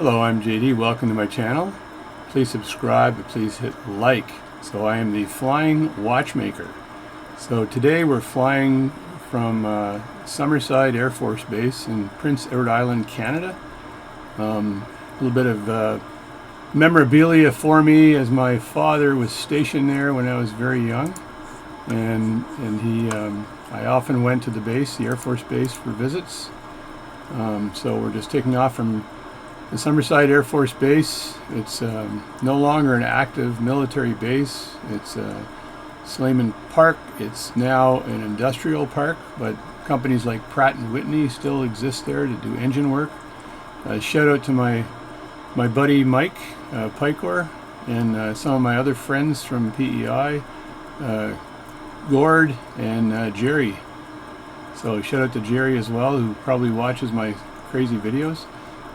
Hello, I'm JD. Welcome to my channel. Please subscribe and please hit like. So I am the Flying Watchmaker. So today we're flying from Summerside Air Force Base in Prince Edward Island, Canada. A little bit of memorabilia for me, as my father was stationed there when I was very young, and I often went to the base, the Air Force Base, for visits. So we're just taking off from the Summerside Air Force Base. It's no longer an active military base. It's Slayman Park. It's now an industrial park, but companies like Pratt & Whitney still exist there to do engine work. Shout out to my buddy Mike Picor and some of my other friends from PEI, Gord and Jerry. So shout out to Jerry as well, who probably watches my crazy videos.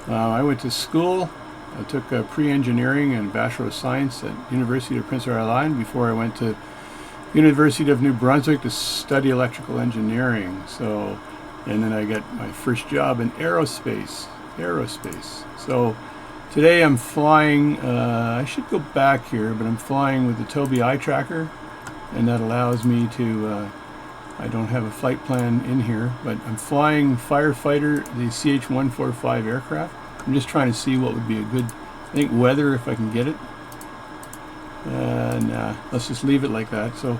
I went to school. I took pre-engineering and Bachelor of Science at University of Prince Edward Island before I went to University of New Brunswick to study electrical engineering. So, and then I got my first job in aerospace. So today I'm flying, I should go back here, but I'm flying with the Tobii eye tracker, and that allows me to, I don't have a flight plan in here, but I'm flying Firefighter, the CH-145 aircraft. I'm just trying to see what would be a good, I think, weather, if I can get it. Nah, let's just leave it like that. So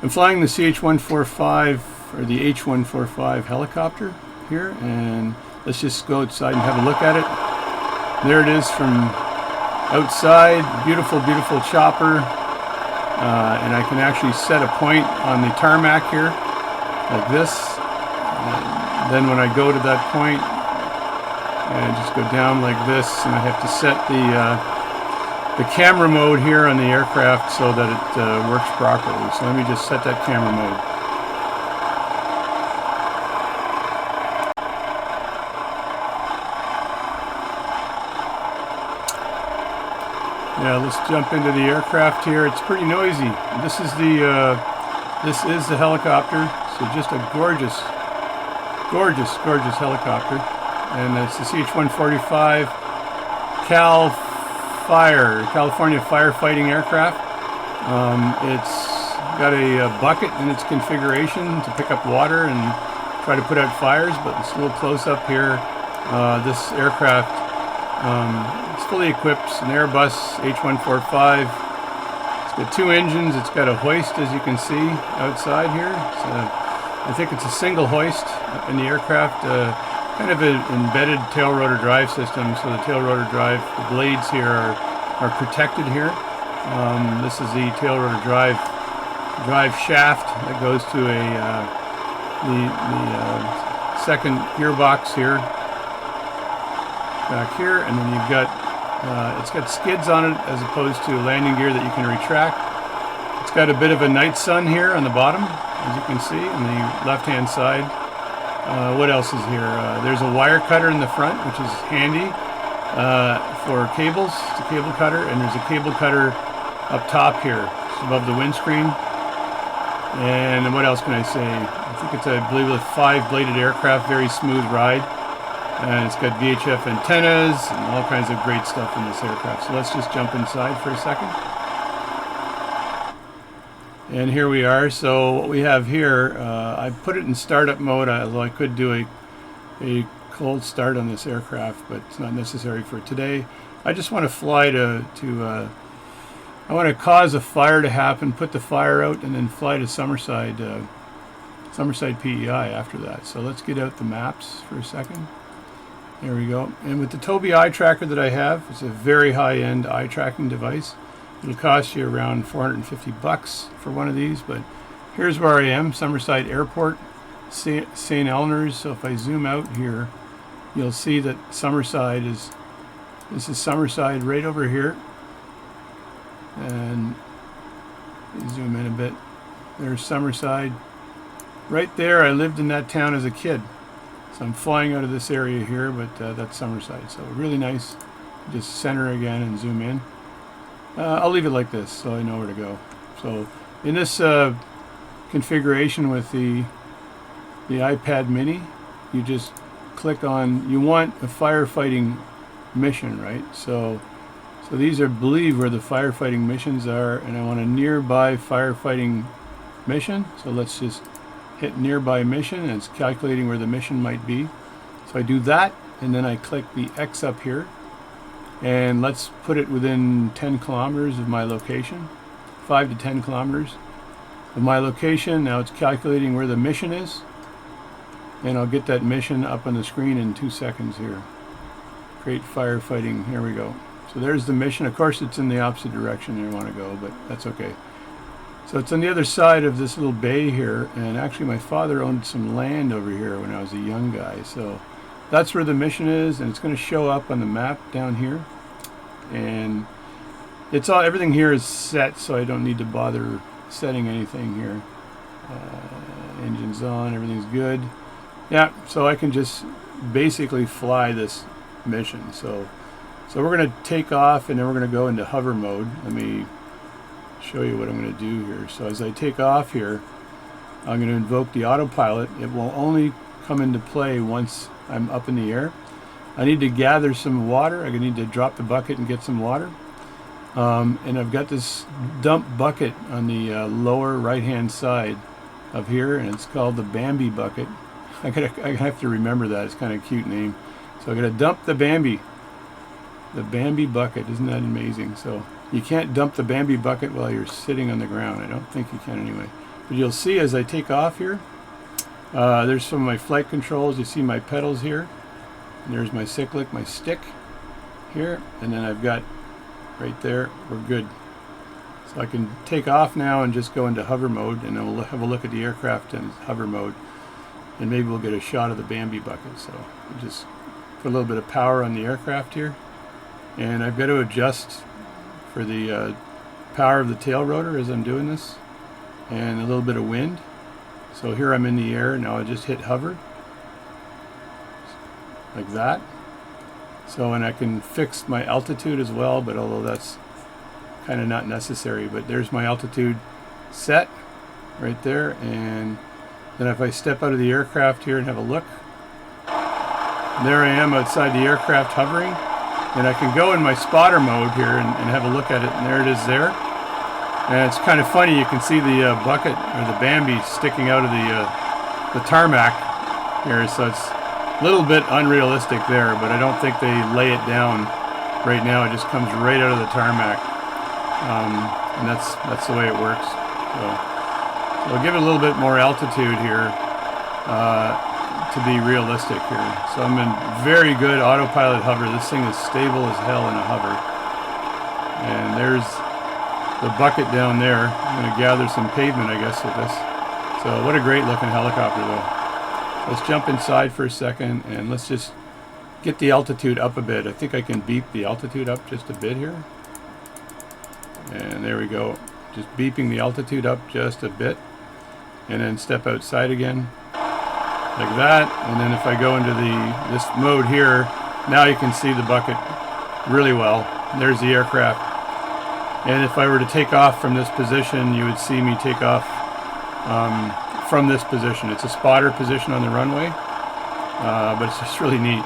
I'm flying the CH-145, or the H-145 helicopter here, and let's just go outside and have a look at it. There it is from outside. Beautiful, beautiful chopper. And I can actually set a point on the tarmac here, like this. And then when I go to that point, I just go down like this, and I have to set the camera mode here on the aircraft so that it works properly. So let me just set that camera mode. Yeah, let's jump into the aircraft here. It's pretty noisy. This is the helicopter. So just a gorgeous helicopter, and it's the CH-145 California Firefighting aircraft. It's got a bucket in its configuration to pick up water and try to put out fires, but it's a little close up here. This aircraft, it's fully equipped. It's an Airbus H-145. It's got two engines. It's got a hoist, as you can see outside here. I think it's a single hoist in the aircraft, kind of an embedded tail rotor drive system. So the tail rotor drive, the blades here are protected here. This is the tail rotor drive shaft that goes to the second gearbox here, back here, and then you've got it's got skids on it as opposed to landing gear that you can retract. It's got a bit of a night sun here on the bottom, as you can see, on the left-hand side. What else is here? There's a wire cutter in the front, which is handy for cables. It's a cable cutter, and there's a cable cutter up top here, just above the windscreen. And what else can I say? I think it's, I believe, a 5-bladed aircraft, very smooth ride. And it's got VHF antennas and all kinds of great stuff in this aircraft. So let's just jump inside for a second. And here we are. So what we have here, I put it in startup mode, although I could do a cold start on this aircraft, but it's not necessary for today. I just want to fly I want to cause a fire to happen, put the fire out, and then fly to Summerside PEI after that. So let's get out the maps for a second. There we go. And with the Tobii eye tracker that I have, it's a very high-end eye tracking device. It'll cost you around $450 for one of these, but here's where I am, Summerside Airport, St. Eleanor's. So if I zoom out here, you'll see that Summerside this is Summerside right over here. And zoom in a bit. There's Summerside. Right there, I lived in that town as a kid. So I'm flying out of this area here, but that's Summerside. So really nice. Just center again and zoom in. I'll leave it like this so I know where to go. So in this configuration with the iPad mini, you just click on, you want a firefighting mission, right? So these are, believe, where the firefighting missions are, and I want a nearby firefighting mission. So let's just hit nearby mission, and it's calculating where the mission might be. So I do that, and then I click the X up here, and let's put it within 10 kilometers of my location, 5 to 10 kilometers of my location. Now it's calculating where the mission is, and I'll get that mission up on the screen in 2 seconds here. Create firefighting, here we go. So there's the mission. Of course it's in the opposite direction you want to go, but that's okay. So it's on the other side of this little bay here, and actually my father owned some land over here when I was a young guy. So that's where the mission is, and it's going to show up on the map down here. And it's all, everything here is set, so I don't need to bother setting anything here. Engine's on, everything's good. Yeah, so I can just basically fly this mission. So we're going to take off, and then we're going to go into hover mode. Let me show you what I'm going to do here. So as I take off here, I'm going to invoke the autopilot. It will only come into play once I'm up in the air. I need to gather some water. I need to drop the bucket and get some water. And I've got this dump bucket on the lower right hand side of here, and it's called the Bambi bucket. I have to remember that. It's kind of a cute name. So I'm going to dump the Bambi bucket. Isn't that amazing? So you can't dump the Bambi bucket while you're sitting on the ground. I don't think you can anyway. But you'll see as I take off here, there's some of my flight controls. You see my pedals here. And there's my cyclic, my stick here. And then I've got right there, we're good. So I can take off now and just go into hover mode, and then we'll have a look at the aircraft in hover mode. And maybe we'll get a shot of the Bambi bucket. So we'll just put a little bit of power on the aircraft here. And I've got to adjust for the power of the tail rotor as I'm doing this, and a little bit of wind. So here I'm in the air. Now I just hit hover like that. So, and I can fix my altitude as well, but although that's kind of not necessary. But there's my altitude set right there. And then if I step out of the aircraft here and have a look, there I am outside the aircraft hovering. And I can go in my spotter mode here and have a look at it, and there it is there. And it's kind of funny, you can see the bucket, or the Bambi, sticking out of the tarmac here, so it's a little bit unrealistic there, but I don't think they lay it down right now. It just comes right out of the tarmac, and that's the way it works. So I'll give it a little bit more altitude here to be realistic here. So I'm in very good autopilot hover. This thing is stable as hell in a hover. And there's the bucket down there. I'm going to gather some pavement, I guess, with this. So what a great looking helicopter though. Let's jump inside for a second, and let's just get the altitude up a bit. I think I can beep the altitude up just a bit here. And there we go. Just beeping the altitude up just a bit. And then step outside again. Like that, and then if I go into this mode here, now you can see the bucket really well. There's the aircraft. And if I were to take off from this position, you would see me take off from this position. It's a spotter position on the runway, but it's just really neat.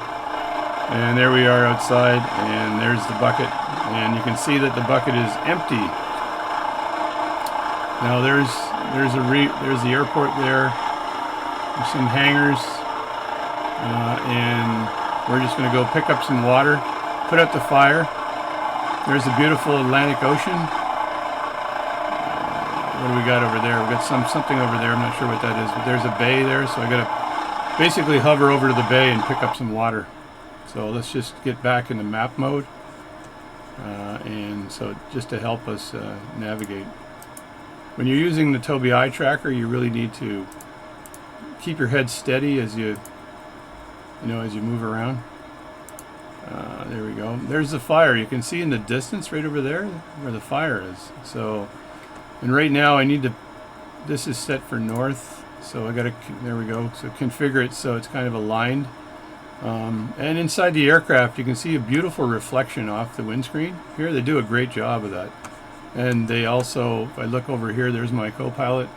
And there we are outside, and there's the bucket. And you can see that the bucket is empty. Now there's the airport there. There's some hangars, and we're just going to go pick up some water, put out the fire. There's the beautiful Atlantic Ocean. What do we got over there? We've got something over there. I'm not sure what that is, but there's a bay there, so I got to basically hover over to the bay and pick up some water. So let's just get back into map mode, and so just to help us navigate. When you're using the Tobii eye tracker, you really need to keep your head steady as you move around. There we go. There's the fire. You can see in the distance right over there where the fire is. So, and right now I need to, this is set for north, so I gotta, there we go. So configure it so it's kind of aligned. And inside the aircraft you can see a beautiful reflection off the windscreen. Here they do a great job of that. And they also, if I look over here, there's my co-pilot.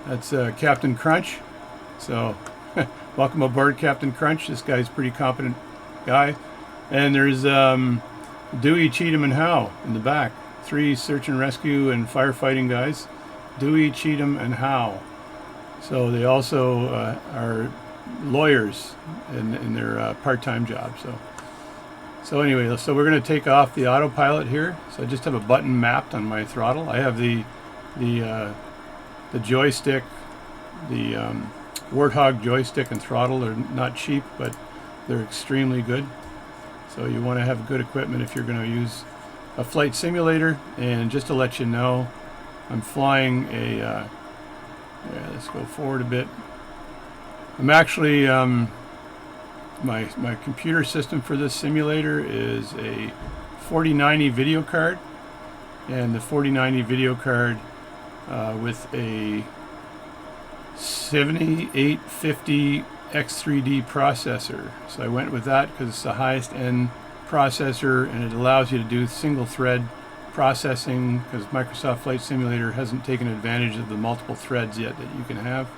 That's Captain Crunch. So welcome aboard, Captain Crunch. This guy's a pretty competent guy. And there's Dewey, Cheatham, and Howe in the back. 3 search and rescue and firefighting guys. Dewey, Cheatham, and Howe. So they also are lawyers in their part-time job. So anyway, so we're going to take off the autopilot here. So I just have a button mapped on my throttle. I have the joystick, the Warthog joystick and throttle. They're not cheap, but they're extremely good. So you want to have good equipment if you're going to use a flight simulator. And just to let you know, I'm flying a yeah, let's go forward a bit. I'm actually my computer system for this simulator is a 4090 video card, and the 4090 video card with a 7850 X3D processor. So I went with that because it's the highest end processor, and it allows you to do single thread processing, because Microsoft Flight Simulator hasn't taken advantage of the multiple threads yet that you can have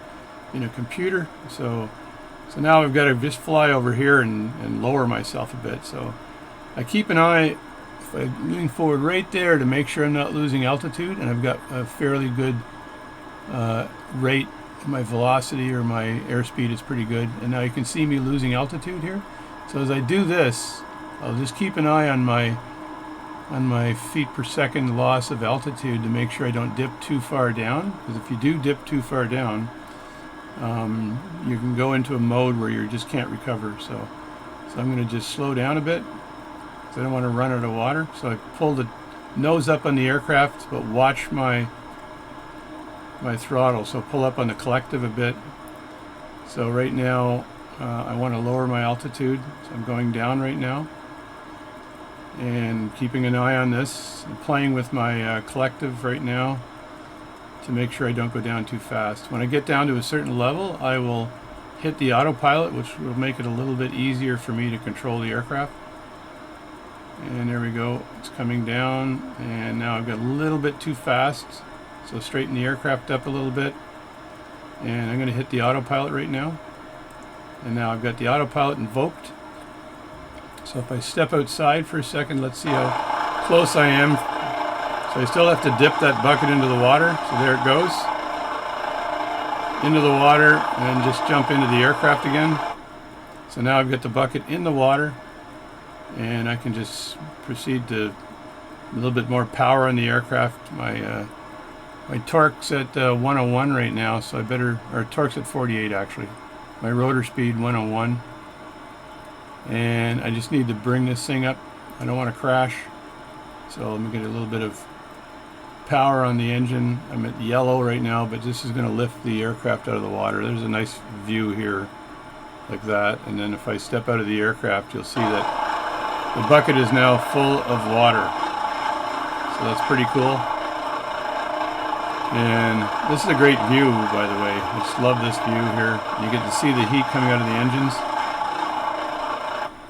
in a computer. So now I've got to just fly over here and lower myself a bit. So I keep an eye, if I lean forward right there, to make sure I'm not losing altitude, and I've got a fairly good rate. My velocity or my airspeed is pretty good, and now you can see me losing altitude here. So as I do this, I'll just keep an eye on my feet per second loss of altitude to make sure I don't dip too far down, because if you do dip too far down, you can go into a mode where you just can't recover. So I'm going to just slow down a bit, because I don't want to run out of water. So I pull the nose up on the aircraft, but watch my throttle. So pull up on the collective a bit. So right now I want to lower my altitude, so I'm going down right now and keeping an eye on this. I'm playing with my collective right now to make sure I don't go down too fast. When I get down to a certain level, I will hit the autopilot, which will make it a little bit easier for me to control the aircraft. And there we go, it's coming down, and now I've got a little bit too fast, so straighten the aircraft up a little bit, and I'm going to hit the autopilot right now. And now I've got the autopilot invoked. So if I step outside for a second, let's see how close I am. So I still have to dip that bucket into the water. So there it goes. Into the water, and just jump into the aircraft again. So now I've got the bucket in the water, and I can just proceed to a little bit more power on the aircraft. My torque's at 101 right now, so I better, or torque's at 48 actually. My rotor speed 101. And I just need to bring this thing up. I don't want to crash. So let me get a little bit of power on the engine. I'm at yellow right now, but this is going to lift the aircraft out of the water. There's a nice view here like that. And then if I step out of the aircraft, you'll see that the bucket is now full of water. So that's pretty cool. And this is a great view, by the way. I just love this view here. You get to see the heat coming out of the engines.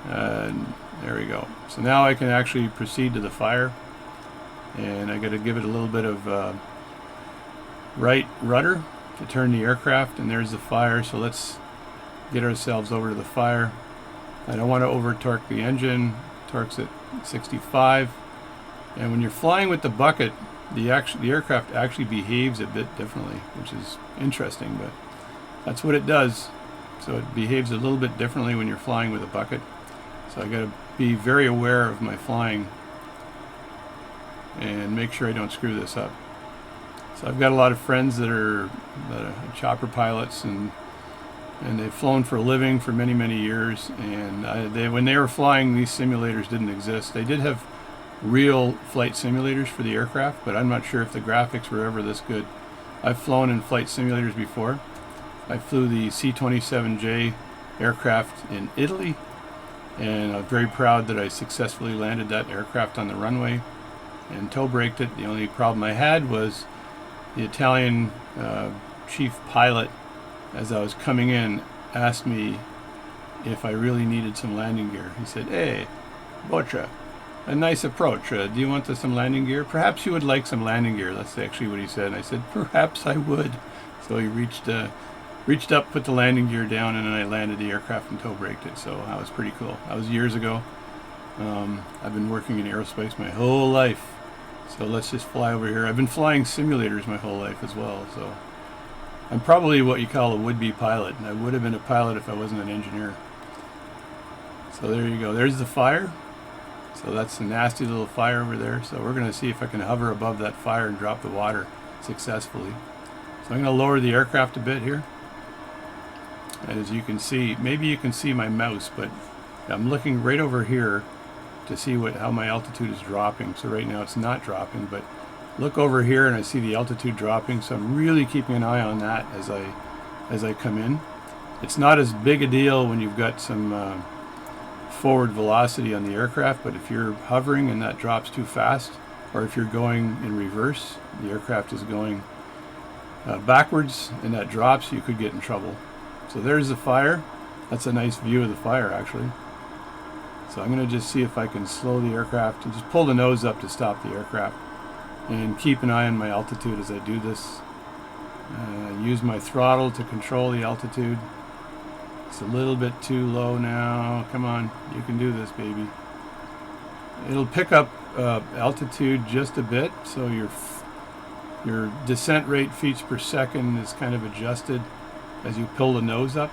And there we go. So now I can actually proceed to the fire. And I got to give it a little bit of right rudder to turn the aircraft. And there's the fire. So let's get ourselves over to the fire. I don't want to over torque the engine. Torque's at 65. And when you're flying with the bucket, the aircraft actually behaves a bit differently, which is interesting, but that's what it does. So it behaves a little bit differently when you're flying with a bucket. So I got to be very aware of my flying and make sure I don't screw this up. So I've got a lot of friends that are chopper pilots, and they've flown for a living for many, many years. And when they were flying, these simulators didn't exist. They did have real flight simulators for the aircraft, but I'm not sure if the graphics were ever this good. I've flown in flight simulators before. I flew the C-27J aircraft in Italy, and I'm very proud that I successfully landed that aircraft on the runway and tow braked it. The only problem I had was the Italian chief pilot, as I was coming in, asked me if I really needed some landing gear. He said, "Hey, Boccia, a nice approach. Do you want some landing gear? Perhaps you would like some landing gear." That's actually what he said. And I said, "Perhaps I would." So he reached up, put the landing gear down, and then I landed the aircraft and tow braked it. So that was pretty cool. That was years ago. I've been working in aerospace my whole life, so let's just fly over here. I've been flying simulators my whole life as well, so I'm probably what you call a would-be pilot, and I would have been a pilot if I wasn't an engineer. So there you go. There's the fire. So that's a nasty little fire over there. So we're going to see if I can hover above that fire and drop the water successfully. So I'm going to lower the aircraft a bit here. And as you can see, maybe you can see my mouse, but I'm looking right over here to see how my altitude is dropping. So right now it's not dropping, but look over here and I see the altitude dropping. So I'm really keeping an eye on that as I come in. It's not as big a deal when you've got some forward velocity on the aircraft, but if you're hovering and that drops too fast, or if you're going in reverse, the aircraft is going backwards and that drops, you could get in trouble. So there's the fire. That's a nice view of the fire, actually. So I'm going to just see if I can slow the aircraft and just pull the nose up to stop the aircraft and keep an eye on my altitude as I do this. Use my throttle to control the altitude. It's a little bit too low now. Come on, you can do this, baby. It'll pick up altitude just a bit, so your descent rate feet per second is kind of adjusted as you pull the nose up.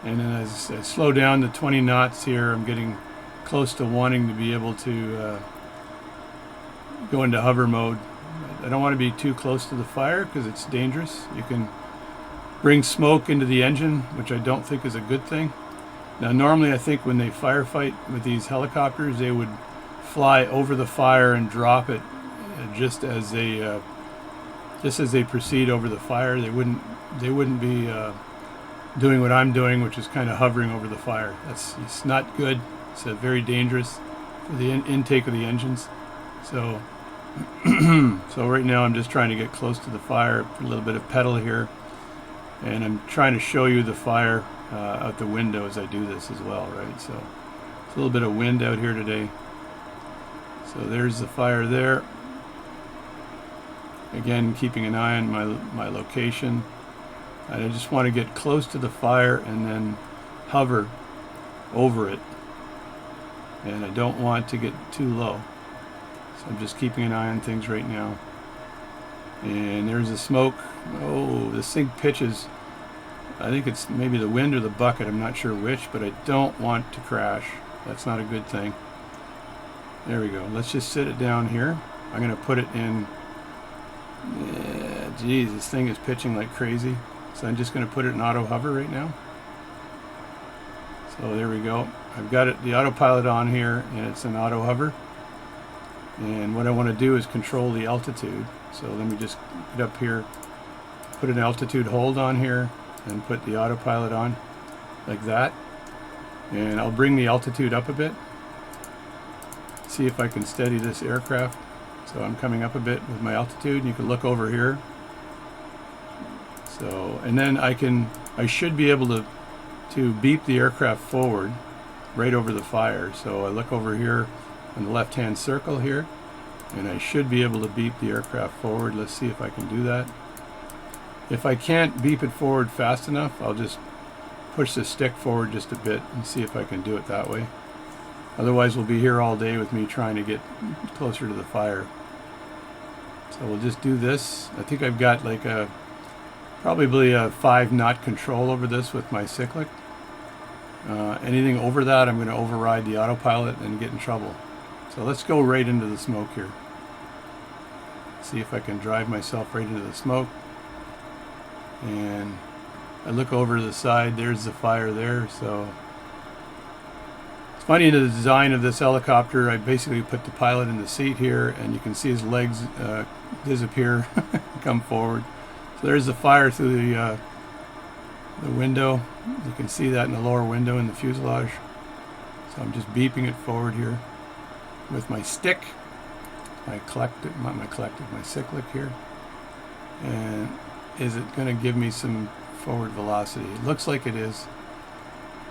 And then as I slow down to 20 knots here, I'm getting close to wanting to be able to go into hover mode. I don't want to be too close to the fire because it's dangerous. You can bring smoke into the engine, which I don't think is a good thing. Now normally I think when they firefight with these helicopters, they would fly over the fire and drop it just as they proceed over the fire. They wouldn't be doing what I'm doing, which is kind of hovering over the fire. It's not good. It's very dangerous for the intake of the engines. So so right now I'm just trying to get close to the fire, put a little bit of pedal here, and I'm trying to show you the fire out the window as I do this as well, right? So it's a little bit of wind out here today. So there's the fire there. Again, keeping an eye on my location. And I just want to get close to the fire and then hover over it. And I don't want to get too low. So I'm just keeping an eye on things right now. And there's the smoke. Oh, this thing pitches. I think it's maybe the wind or the bucket. I'm not sure which, but I don't want to crash. That's not a good thing. There we go. Let's just sit it down here. I'm going to put it in. Yeah, geez, this thing is pitching like crazy. So I'm just going to put it in auto hover right now. So there we go. I've got it, the autopilot on here, and it's an auto hover. And what I want to do is control the altitude. So let me just get up here, put an altitude hold on here, and put the autopilot on like that. And I'll bring the altitude up a bit. See if I can steady this aircraft. So I'm coming up a bit with my altitude, and you can look over here. So, and then I should be able to beep the aircraft forward right over the fire. So I look over here on the left-hand circle here, and I should be able to beep the aircraft forward. Let's see if I can do that. If I can't beep it forward fast enough, I'll just push the stick forward just a bit and see if I can do it that way. Otherwise, we'll be here all day with me trying to get closer to the fire. So we'll just do this. I think I've got like probably a 5-knot control over this with my cyclic. Anything over that, I'm going to override the autopilot and get in trouble. So let's go right into the smoke here. See if I can drive myself right into the smoke. And I look over to the side, there's the fire there. So it's funny, in the design of this helicopter, I basically put the pilot in the seat here, and you can see his legs disappear, come forward. So there's the fire through the window. You can see that in the lower window in the fuselage. So I'm just beeping it forward here with my stick. My cyclic here. And is it going to give me some forward velocity? It looks like it is.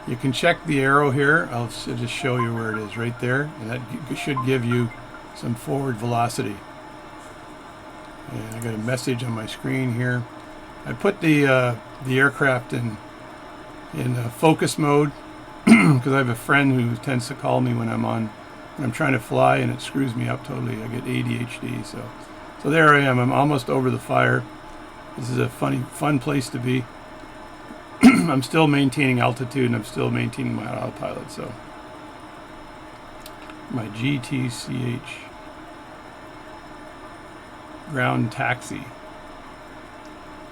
You can check the arrow here. I'll just show you where it is right there, and that should give you some forward velocity. And I got a message on my screen here. I put the aircraft in focus mode because I have a friend who tends to call me when I'm trying to fly, and it screws me up totally. I get ADHD. So there I am. I'm almost over the fire. This is a fun place to be. I'm still maintaining altitude, and I'm still maintaining my autopilot. So my GTCH ground taxi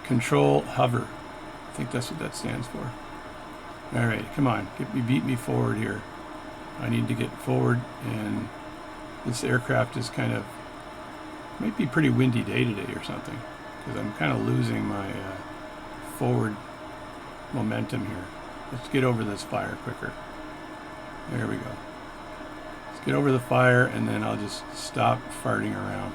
control hover. I think that's what that stands for. All right, come on, beat me forward here. I need to get forward, and this aircraft is might be a pretty windy day today or something, because I'm kind of losing my forward momentum here. Let's get over this fire quicker. There we go. Let's get over the fire, and then I'll just stop farting around.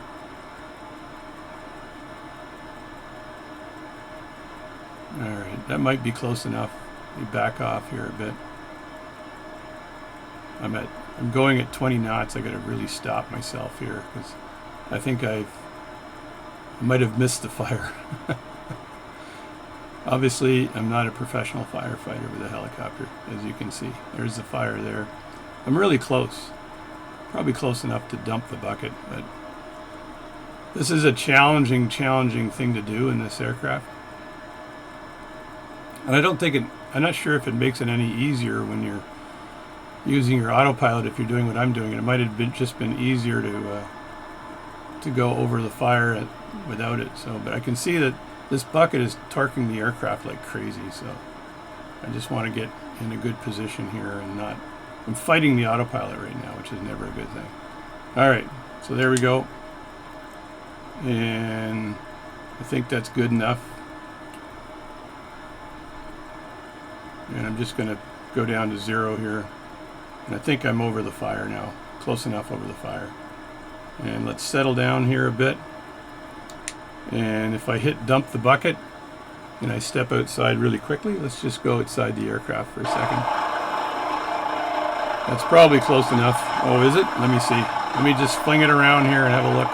All right, that might be close enough. Let me back off here a bit. I'm going at 20 knots. I got to really stop myself here, because I think I might have missed the fire. Obviously, I'm not a professional firefighter with a helicopter, as you can see. There's the fire there. I'm really close. Probably close enough to dump the bucket, but this is a challenging thing to do in this aircraft. And I'm not sure if it makes it any easier when you're using your autopilot if you're doing what I'm doing. It might have just been easier to go over the fire without it. But I can see that this bucket is torquing the aircraft like crazy. So I just want to get in a good position here and not. I'm fighting the autopilot right now, which is never a good thing. All right, so there we go. And I think that's good enough. And I'm just going to go down to 0 here. And I think I'm over the fire now. Close enough over the fire. And let's settle down here a bit. And if I hit dump the bucket and I step outside really quickly, let's just go outside the aircraft for a second. That's probably close enough. Oh, is it? Let me see. Let me just fling it around here and have a look.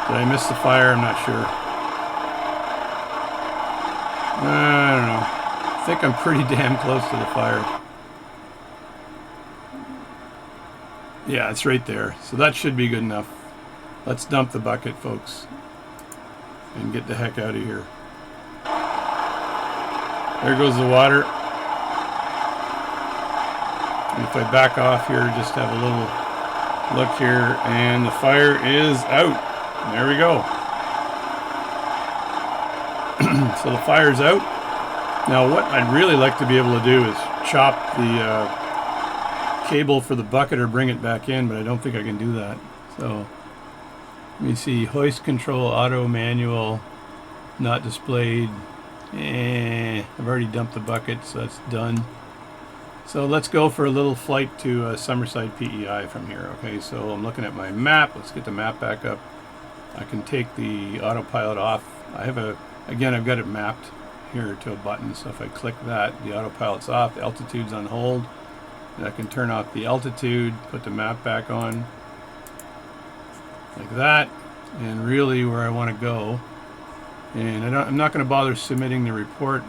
Did I miss the fire? I'm not sure. I don't know. I think I'm pretty damn close to the fire. Yeah, it's right there. So that should be good enough. Let's dump the bucket, folks, and get the heck out of here. There goes the water. And if I back off here, just have a little look here, and the fire is out. There we go. So the fire's out. Now what I'd really like to be able to do is chop the cable for the bucket or bring it back in, but I don't think I can do that. So let me see, hoist control, auto, manual, not displayed. I've already dumped the bucket, so that's done. So let's go for a little flight to Summerside PEI from here. Okay, so I'm looking at my map. Let's get the map back up. I can take the autopilot off. Again, I've got it mapped here to a button, so if I click that, the autopilot's off, the altitude's on hold, and I can turn off the altitude, put the map back on, like that, and really where I want to go. And I'm not going to bother submitting the report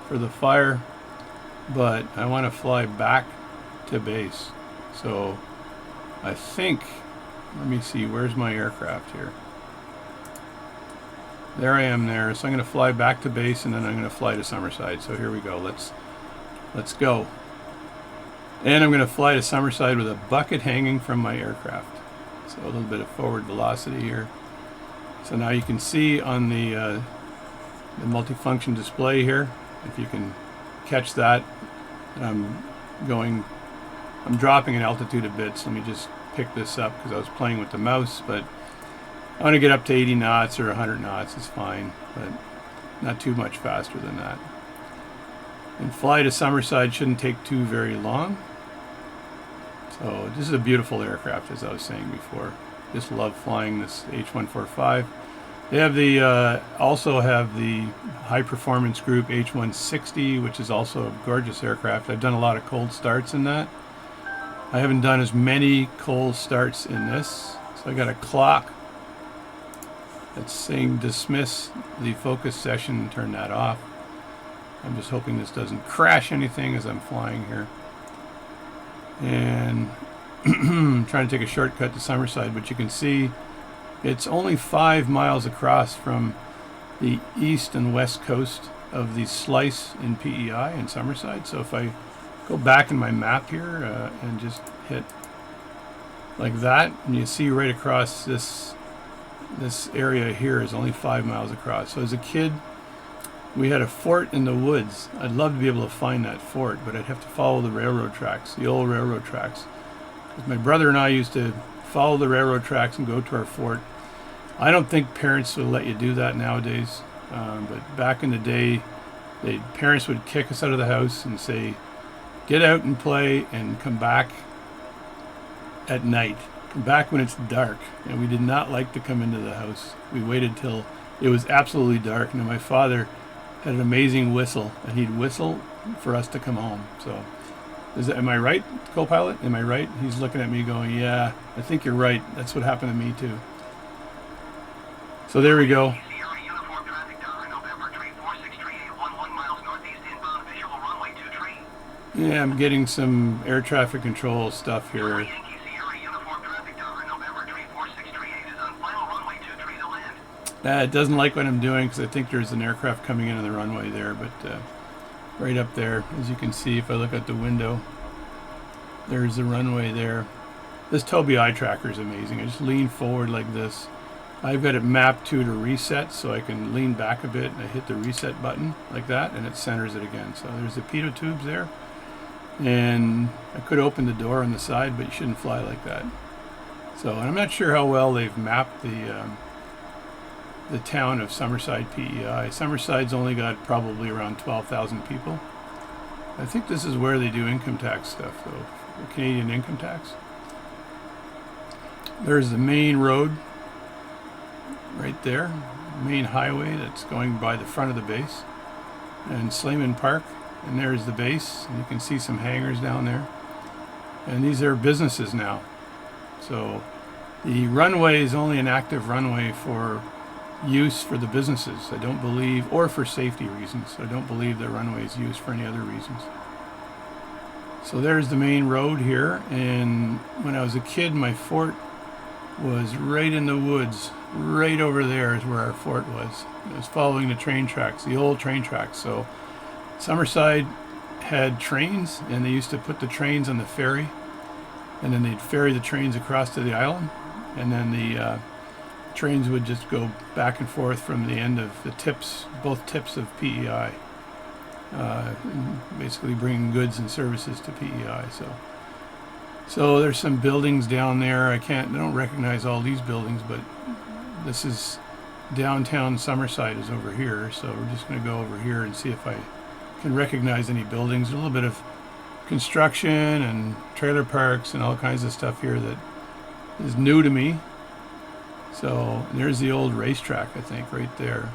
for the fire, but I want to fly back to base. So I think, let me see, where's my aircraft here? There I am there. So I'm going to fly back to base, and then I'm going to fly to Summerside. So here we go. Let's go. And I'm going to fly to Summerside with a bucket hanging from my aircraft. So a little bit of forward velocity here. So now you can see on the multifunction display here, if you can catch that, I'm dropping in altitude a bit. So let me just pick this up because I was playing with the mouse, but I want to get up to 80 knots or 100 knots is fine, but not too much faster than that. And fly to Summerside shouldn't take very long. So this is a beautiful aircraft, as I was saying before. Just love flying this H-145. They have also have the high performance group H-160, which is also a gorgeous aircraft. I've done a lot of cold starts in that. I haven't done as many cold starts in this. So I got a clock that's saying dismiss the focus session and turn that off. I'm just hoping this doesn't crash anything as I'm flying here. and I'm trying to take a shortcut to Summerside, but you can see it's only 5 miles across from the east and west coast of the slice in PEI in Summerside. So if I go back in my map here and just hit like that, and you see right across this area here is only 5 miles across. So as a kid, we had a fort in the woods. I'd love to be able to find that fort, but I'd have to follow the railroad tracks, the old railroad tracks. My brother and I used to follow the railroad tracks and go to our fort. I don't think parents would let you do that nowadays, but back in the day, parents would kick us out of the house and say, get out and play and come back at night. Come back when it's dark. And we did not like to come into the house. We waited till it was absolutely dark. Now my father had an amazing whistle, and he'd whistle for us to come home. So, am I right, co-pilot? Am I right? He's looking at me going, yeah, I think you're right. That's what happened to me too. So there we go. Yeah, I'm getting some air traffic control stuff here. It doesn't like what I'm doing because I think there's an aircraft coming in on the runway there, but right up there, as you can see, if I look out the window, there's the runway there. This Tobii eye tracker is amazing. I just lean forward like this. I've got it mapped to reset, so I can lean back a bit and I hit the reset button like that, and it centers it again. So there's the pitot tubes there, and I could open the door on the side, but you shouldn't fly like that. So, and I'm not sure how well they've mapped the town of Summerside, PEI. Summerside's only got probably around 12,000 people. I think this is where they do income tax stuff, though, the Canadian income tax. There's the main road right there, main highway that's going by the front of the base, and Slayman Park, and there's the base, and you can see some hangars down there. And these are businesses now. So the runway is only an active runway for use for the businesses. I don't believe, or for safety reasons. I don't believe the runway is used for any other reasons. So there's the main road here, and when I was a kid, my fort was right in the woods. Right over there is where our fort was. It was following the train tracks, the old train tracks. So Summerside had trains, and they used to put the trains on the ferry, and then they'd ferry the trains across to the island, and then the trains would just go back and forth from the end of the tips, both tips of PEI, basically bringing goods and services to PEI. So there's some buildings down there. I don't recognize all these buildings, but this is downtown Summerside is over here. So we're just going to go over here and see if I can recognize any buildings. A little bit of construction and trailer parks and all kinds of stuff here that is new to me. So there's the old racetrack, I think, right there.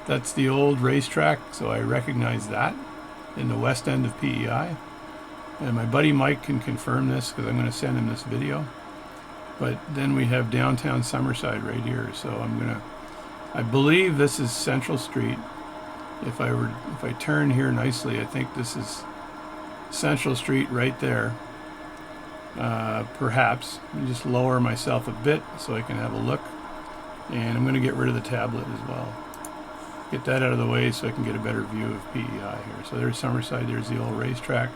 That's the old racetrack, so I recognize that in the west end of PEI. And my buddy Mike can confirm this because I'm going to send him this video. But then we have downtown Summerside right here. So I believe this is Central Street. If I turn here nicely, I think this is Central Street right there. Perhaps. Let me just lower myself a bit so I can have a look. And I'm going to get rid of the tablet as well. Get that out of the way so I can get a better view of PEI here. So there's Summerside, there's the old racetrack.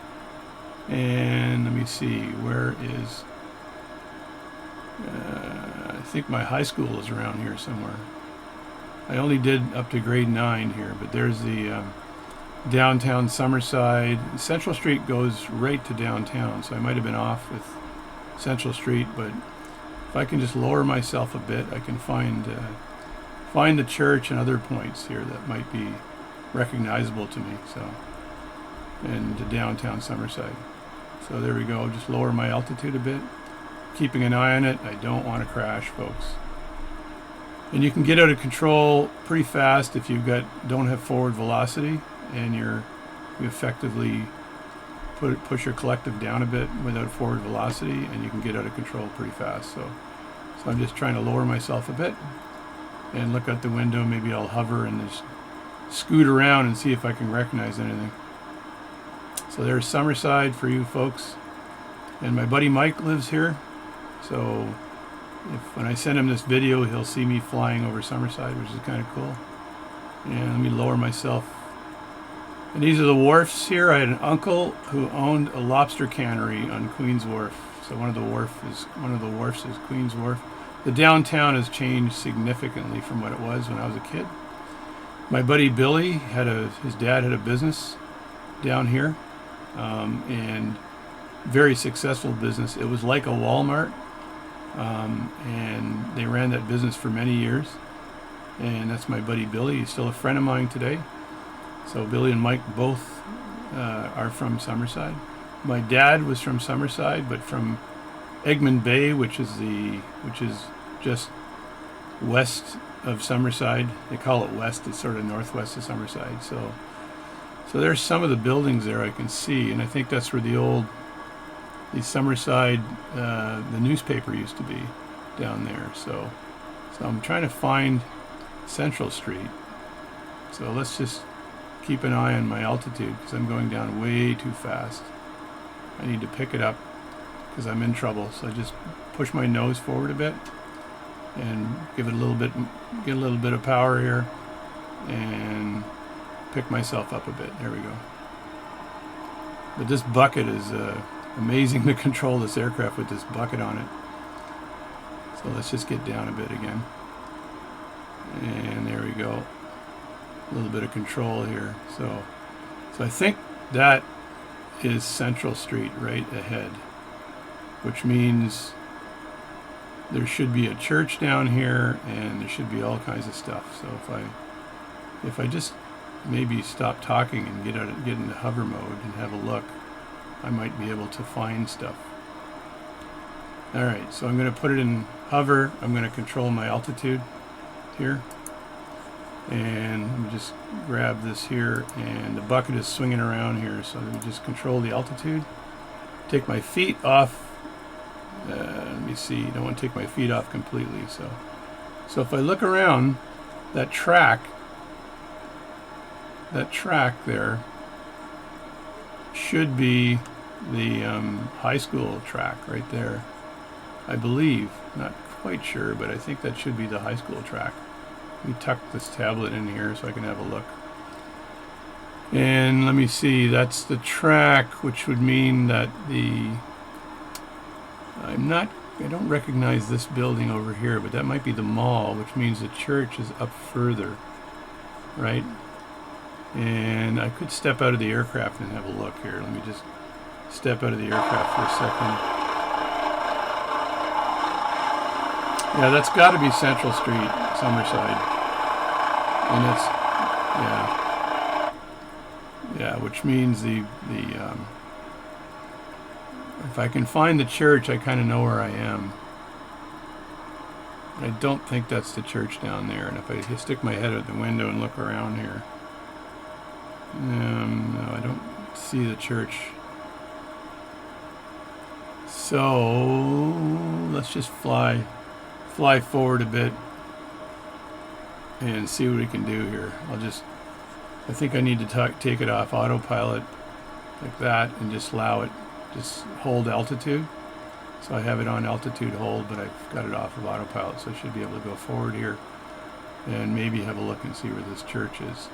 And let me see, where is... I think my high school is around here somewhere. I only did up to grade 9 here, but there's the downtown Summerside. Central Street goes right to downtown, so I might have been off with Central Street, but if I can just lower myself a bit, I can find the church and other points here that might be recognizable to me. So, and the downtown Summerside. So there we go. Just lower my altitude a bit, keeping an eye on it. I don't want to crash, folks. And you can get out of control pretty fast if you don't have forward velocity and you effectively push your collective down a bit without forward velocity, and you can get out of control pretty fast. So I'm just trying to lower myself a bit and look out the window. Maybe I'll hover and just scoot around and see if I can recognize anything. So there's Summerside for you folks. And my buddy Mike lives here, so when I send him this video, he'll see me flying over Summerside, which is kind of cool. And let me lower myself. And these are the wharfs here. I had an uncle who owned a lobster cannery on Queens Wharf. So one of the wharfs is Queens Wharf. The downtown has changed significantly from what it was when I was a kid. My buddy Billy his dad had a business down here, and very successful business. It was like a Walmart, and they ran that business for many years. And that's my buddy Billy. He's still a friend of mine today. So Billy and Mike both are from Summerside. My dad was from Summerside, but from Egmont Bay, which is just west of Summerside. They call it west. It's sort of northwest of Summerside. So there's some of the buildings there I can see, and I think that's where the Summerside, the newspaper used to be down there. So I'm trying to find Central Street. So let's just keep an eye on my altitude, because I'm going down way too fast. I need to pick it up because I'm in trouble. So I just push my nose forward a bit and get a little bit of power here and pick myself up a bit. There we go. But this bucket is amazing to control this aircraft with this bucket on it. So let's just get down a bit again. And there we go. A little bit of control here. So I think that is Central Street right ahead, which means there should be a church down here, and there should be all kinds of stuff. So if I just maybe stop talking and get into hover mode and have a look, I might be able to find stuff. All right, so I'm going to put it in hover. I'm going to control my altitude here. And let me just grab this here, and the bucket is swinging around here, so let me just control the altitude. Take my feet off. Let me see, I don't want to take my feet off completely. So if I look around, that track there should be the high school track right there, I believe. Not quite sure, but I think that should be the high school track. Let me tuck this tablet in here so I can have a look. And let me see, that's the track, which would mean that I don't recognize this building over here, but that might be the mall, which means the church is up further, right? And I could step out of the aircraft and have a look here. Let me just step out of the aircraft for a second. Yeah, that's got to be Central Street, Summerside. And it's, yeah, which means if I can find the church, I kind of know where I am. I don't think that's the church down there. And if I stick my head out the window and look around here, no, I don't see the church. So let's just fly forward a bit and see what we can do here. I think I need to take it off autopilot like that and just allow it, just hold altitude. So I have it on altitude hold, but I've got it off of autopilot, so I should be able to go forward here and maybe have a look and see where this church is.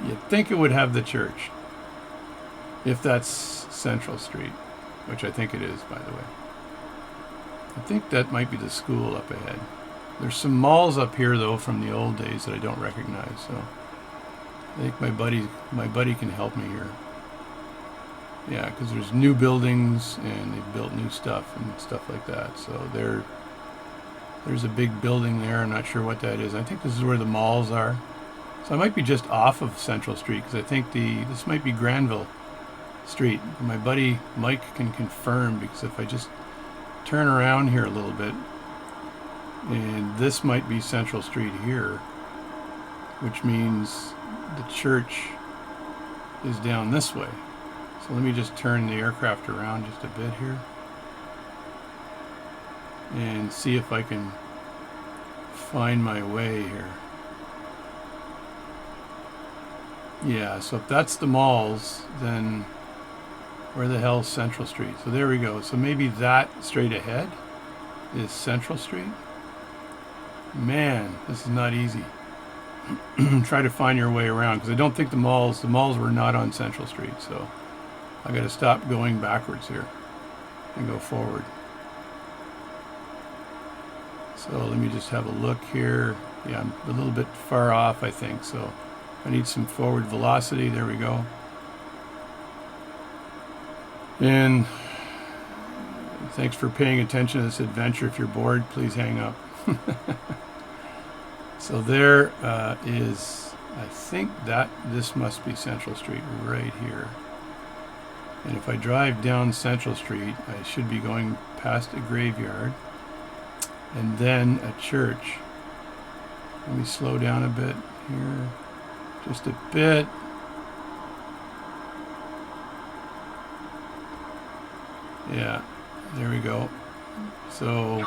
You'd think it would have the church, if that's Central Street, which I think it is, by the way. I think that might be the school up ahead. There's some malls up here, though, from the old days that I don't recognize, so I think my buddy can help me here. Yeah, because there's new buildings, and they've built new stuff and stuff like that. So there's a big building there. I'm not sure what that is. I think this is where the malls are. So I might be just off of Central Street, because I think this might be Granville Street. My buddy Mike can confirm, because if I just turn around here a little bit, and this might be Central Street here, which means the church is down this way. So let me just turn the aircraft around just a bit here and see if I can find my way here. Yeah, so if that's the malls, then Where the hell's Central Street? So there we go. So maybe that straight ahead is Central Street. Man, this is not easy. Try to find your way around, because I don't think the malls were not on Central Street. So I got to stop going backwards here and go forward. So let me just have a look here. Yeah, I'm a little bit far off, I think. So I need some forward velocity. There we go. And thanks for paying attention to this adventure. If you're bored, please hang up. So there is, I think that this must be Central Street right here. And if I drive down Central Street, I should be going past a graveyard and then a church. Let me slow down a bit here, just a bit. Yeah, there we go. So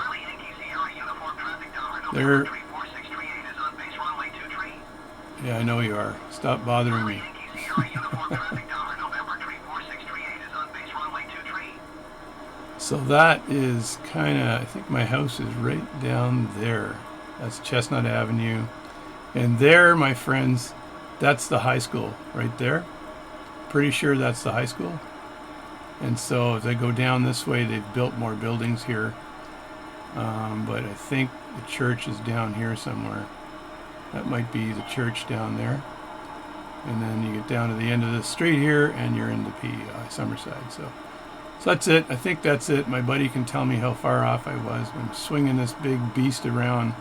there. Yeah, I know you are. Stop bothering me. So that is kind of, I think my house is right down there. That's Chestnut Avenue. And there, my friends, that's the high school right there. Pretty sure that's the high school. And so if I go down this way, they've built more buildings here. But I think the church is down here somewhere. That might be the church down there. And then you get down to the end of the street here and you're into Summerside. So that's it. I think that's it. My buddy can tell me how far off I was. I'm swinging this big beast around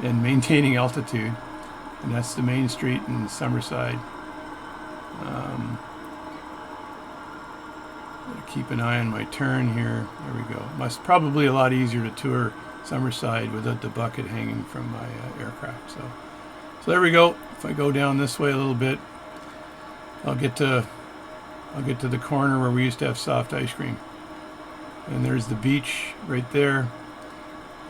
and maintaining altitude. And that's the main street in Summerside. Keep an eye on my turn here. There we go. Probably a lot easier to tour Summerside without the bucket hanging from my aircraft. So there we go. If I go down this way a little bit, I'll get to the corner where we used to have soft ice cream. And there's the beach right there.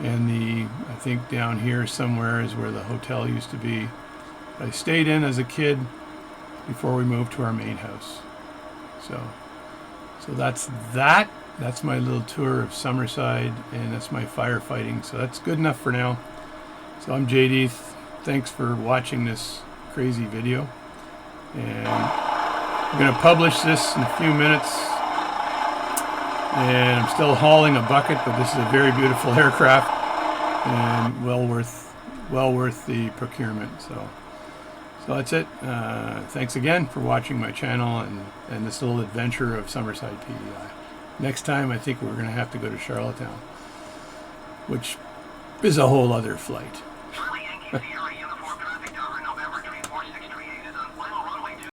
And I think down here somewhere is where the hotel used to be. I stayed in as a kid before we moved to our main house. So that's that. That's my little tour of Summerside, and that's my firefighting. So that's good enough for now. So I'm JD. Thanks for watching this crazy video. And I'm going to publish this in a few minutes. And I'm still hauling a bucket, but this is a very beautiful aircraft and well worth the procurement. So that's it. Thanks again for watching my channel and this little adventure of Summerside, PEI. Next time, I think we're going to have to go to Charlottetown, which is a whole other flight.